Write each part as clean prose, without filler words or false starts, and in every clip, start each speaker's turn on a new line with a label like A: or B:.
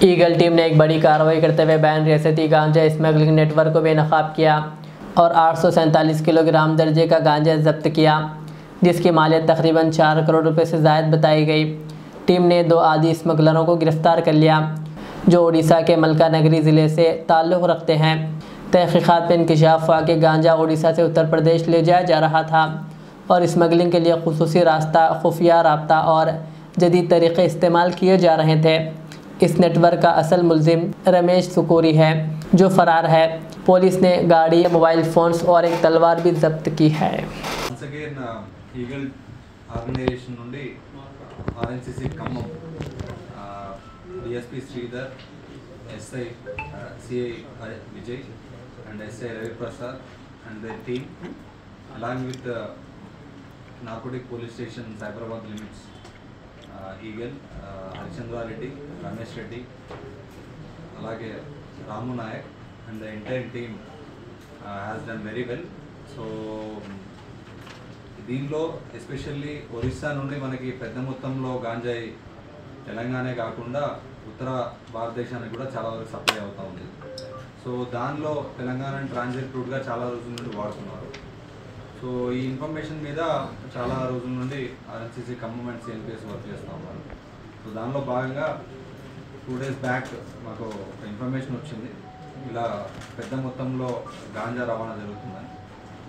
A: Eagle team ने एक बड़ी कार्रवाई करते हुए बैन रियासती गांजा स्मगलिंग नेटवर्क को बेनकाब किया और 847 किलोग्राम दर्जे का गांजा जब्त किया, जिसकी मालियत तकरीबन 4 करोड़ रुपए से ज़ायद बताई गई। टीम ने 2 आदि स्मगलरों को गिरफ्तार कर लिया जो उड़ीसा के मलकानगिरी ज़िले से ताल्लुक़ रखते हैं। तहक़ीक़ात में इंकशाफ हुआ कि गांजा उड़ीसा से उत्तर प्रदेश ले जाया जा रहा था और स्मगलिंग के लिए खुसूसी रास्ता, खुफिया राब्ता और जदीद तरीक़े इस्तेमाल किए जा रहे थे। इस नेटवर्क का असल मुल्ज़िम रमेश सुकूरी है जो फ़रार है। पुलिस ने गाड़ी, मोबाइल फ़ोन्स और एक तलवार भी जब्त की है।
B: ఈగల్ ఆర్గనైజేషన్ నుండి RNCC Khammam DSP Sridhar, SI CI Vijay and SI Raviprasad and their team along with narcotic police station Cyberabad limits Eagle Harichandra Reddy, Ramesh Reddy, అలాగే Ramu Nayak and the entire team has done very well. So దీనిలో ఎస్పెషల్లీ ఒరిస్సా నుండి మనకి పెద్ద మొత్తంలో గాంజాయి తెలంగాణే కాకుండా ఉత్తర భారతదేశానికి కూడా చాలా వరకు సప్లై అవుతూ ఉంది. సో దానిలో తెలంగాణ ట్రాన్సిట్ రూట్గా చాలా రోజుల నుండి వాడుతున్నారు. సో ఈ ఇన్ఫర్మేషన్ మీద చాలా రోజుల నుండి ఆర్ఎన్సిసి ఖమ్మం అండ్ సిఎన్పిఎస్ వర్క్ చేస్తూ ఉన్నారు. సో దానిలో భాగంగా 2 days బ్యాక్ మాకు ఒక ఇన్ఫర్మేషన్ వచ్చింది, ఇలా పెద్ద మొత్తంలో గాంజా రవాణా జరుగుతుందని.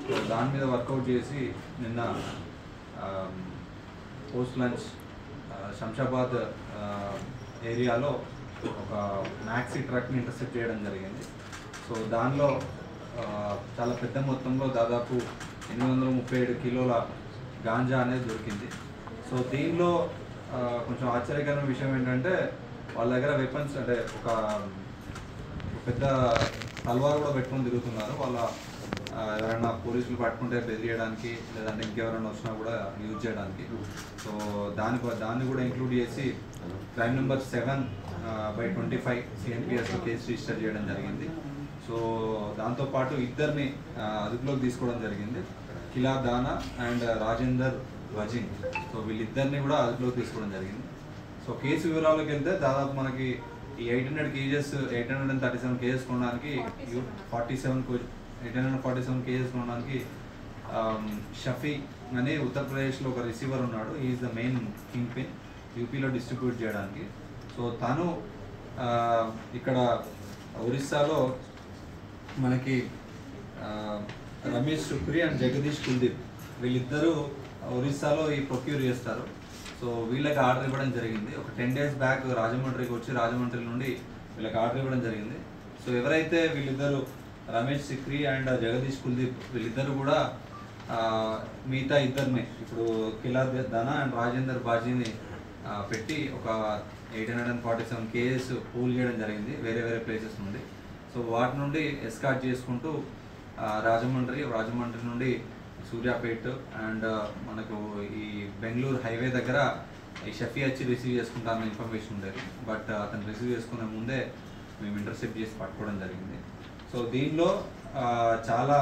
B: సో దాని మీద వర్కౌట్ చేసి నిన్న పోస్ట్ లంచ్ శంషాబాద్ ఏరియాలో ఒక మ్యాక్సీ ట్రక్ని ఇంటర్సెప్ట్ చేయడం జరిగింది. సో దానిలో చాలా పెద్ద మొత్తంలో దాదాపు 837 కిలోల గాంజా అనేది దొరికింది. సో దీనిలో కొంచెం ఆశ్చర్యకరమైన విషయం ఏంటంటే వాళ్ళ దగ్గర వెపన్స్ అంటే ఒక పెద్ద తల్వార్ కూడా పెట్టుకొని తిరుగుతున్నారు. వాళ్ళ ఎవరైనా పోలీసులు పట్టుకుంటే బెదిరియడానికి లేదంటే ఇంకెవరైనా వచ్చినా కూడా యూజ్ చేయడానికి. సో దాన్ని కూడా ఇంక్లూడ్ చేసి క్రైమ్ నెంబర్ 7/25 సిఎన్పిఎస్లో కేసు రిజిస్టర్ చేయడం జరిగింది. సో దాంతోపాటు ఇద్దరిని అదుపులోకి తీసుకోవడం జరిగింది, కిలా దానా అండ్ రాజేందర్ వజిన్. సో వీళ్ళిద్దరిని కూడా అదుపులోకి తీసుకోవడం జరిగింది. సో కేసు వివరాల్లోకి వెళ్తే దాదాపు మనకి ఈ 837 కేజెస్ కొనడానికి 847 కేజెస్ కొనడానికి షఫీ అనే ఉత్తరప్రదేశ్లో ఒక రిసీవర్ ఉన్నాడు. Is the main king pin యూపీలో డిస్ట్రిబ్యూట్ చేయడానికి. సో తను ఇక్కడ ఒరిస్సాలో మనకి రమేష్ సుక్రీ అండ్ జగదీష్ కుల్దీప్ వీళ్ళిద్దరూ ఒరిస్సాలో ఈ ప్రొక్యూర్ చేస్తారు. సో వీళ్ళకి ఆర్డర్ ఇవ్వడం జరిగింది. ఒక 10 days బ్యాక్ రాజమండ్రికి వచ్చి రాజమండ్రి నుండి వీళ్ళకి ఆర్డర్ ఇవ్వడం జరిగింది. సో ఎవరైతే వీళ్ళిద్దరు రమేష్ సిక్రీ అండ్ జగదీష్ కుల్దీప్ వీళ్ళిద్దరు కూడా మిగతా ఇద్దరిని ఇప్పుడు కిలా దానా అండ్ రాజేందర్ బాజీని పెట్టి ఒక 847 కేజెస్ పూల్ చేయడం జరిగింది వేరే వేరే ప్లేసెస్ నుండి. సో వాటి నుండి ఎస్కార్ట్ చేసుకుంటూ రాజమండ్రి నుండి సూర్యాపేట్ అండ్ మనకు ఈ బెంగళూరు హైవే దగ్గర ఈ షఫీ వచ్చి రిసీవ్ చేసుకుంటామని ఇన్ఫర్మేషన్ ఉండేది. బట్ అతను రిసీవ్ చేసుకునే ముందే మేము ఇంటర్సెప్ట్ చేసి పట్టుకోవడం జరిగింది. సో దీనిలో చాలా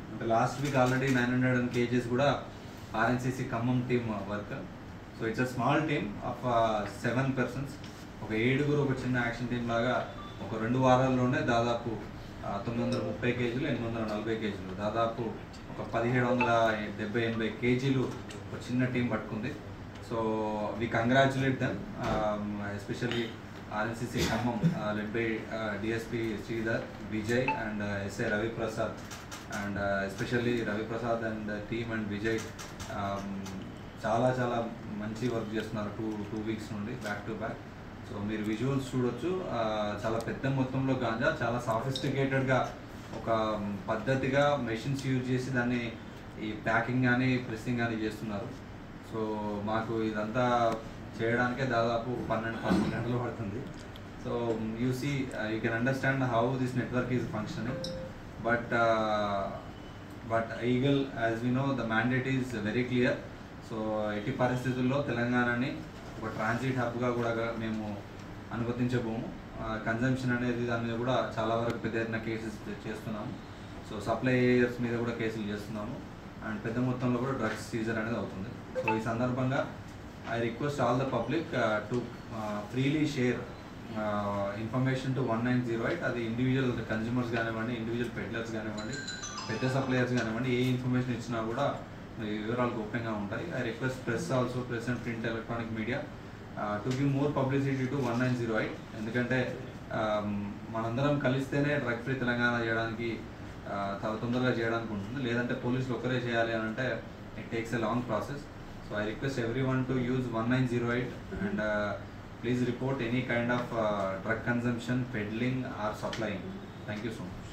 B: అంటే లాస్ట్ వీక్ ఆల్రెడీ 900 కేజెస్ కూడా RNCC Khammam team work. So it's a small team of 7 persons. ఒక 7 ఒక చిన్న యాక్షన్ టీమ్ లాగా ఒక 2 వారాల్లోనే దాదాపు 930 కేజీలు, 840 కేజీలు, దాదాపు ఒక 1770-80 కేజీలు ఒక చిన్న టీం పట్టుకుంది. So we congratulate them, especially RNCC Khammam led by DSP Sridhar, Vijay and SI Raviprasad and especially Raviprasad and team and Vijay చాలా చాలా మంచి వర్క్ చేస్తున్నారు 2 weeks నుండి బ్యాక్ టు బ్యాక్. సో మీరు విజువల్స్ చూడొచ్చు, చాలా పెద్ద మొత్తంలో గాంజా చాలా సాఫిస్టికేటెడ్గా ఒక పద్ధతిగా మెషిన్స్ యూజ్ చేసి దాన్ని ఈ ప్యాకింగ్ కానీ ప్రెస్సింగ్ కానీ చేస్తున్నారు. సో మాకు ఇదంతా చేయడానికే దాదాపు 12 గంటలు పడుతుంది. So you see you can understand how this network is functioning. But eagle as we know the mandate is very clear. So ఎట్టి పరిస్థితుల్లో తెలంగాణని ఒక ట్రాన్సిట్ హబ్గా కూడా మేము అనుమతించబోము. కన్జంప్షన్ అనేది దాని మీద కూడా చాలా వరకు పెద్ద ఎత్తున కేసెస్ చేస్తున్నాము. సో సప్లైయర్స్ మీద కూడా కేసులు చేస్తున్నాము అండ్ పెద్ద మొత్తంలో కూడా డ్రగ్స్ సీజర్ అనేది అవుతుంది. సో ఈ సందర్భంగా I request all the public to freely share information to 1908. అది ఇండివిజువల్ కన్జ్యూమర్స్ కానివ్వండి, ఇండివిజువల్ పెడ్లర్స్ కానివ్వండి, పెద్ద సప్లయర్స్ కానివ్వండి, ఏ ఇన్ఫర్మేషన్ ఇచ్చినా కూడా మీ వివరాలు గోప్యంగా ఉంటాయి. I request press also, press and print electronic media to give more publicity to 1908. ఎందుకంటే మనందరం కలిస్తేనే డ్రగ్ ఫ్రీ తెలంగాణ చేయడానికి తొందరగా చేయడానికి ఉంటుంది. లేదంటే పోలీసులు ఒక్కరే చేయాలి అని అంటే it takes a long process. So I request everyone to use 1908 and please report any kind of drug consumption, peddling or supplying. Thank you so much.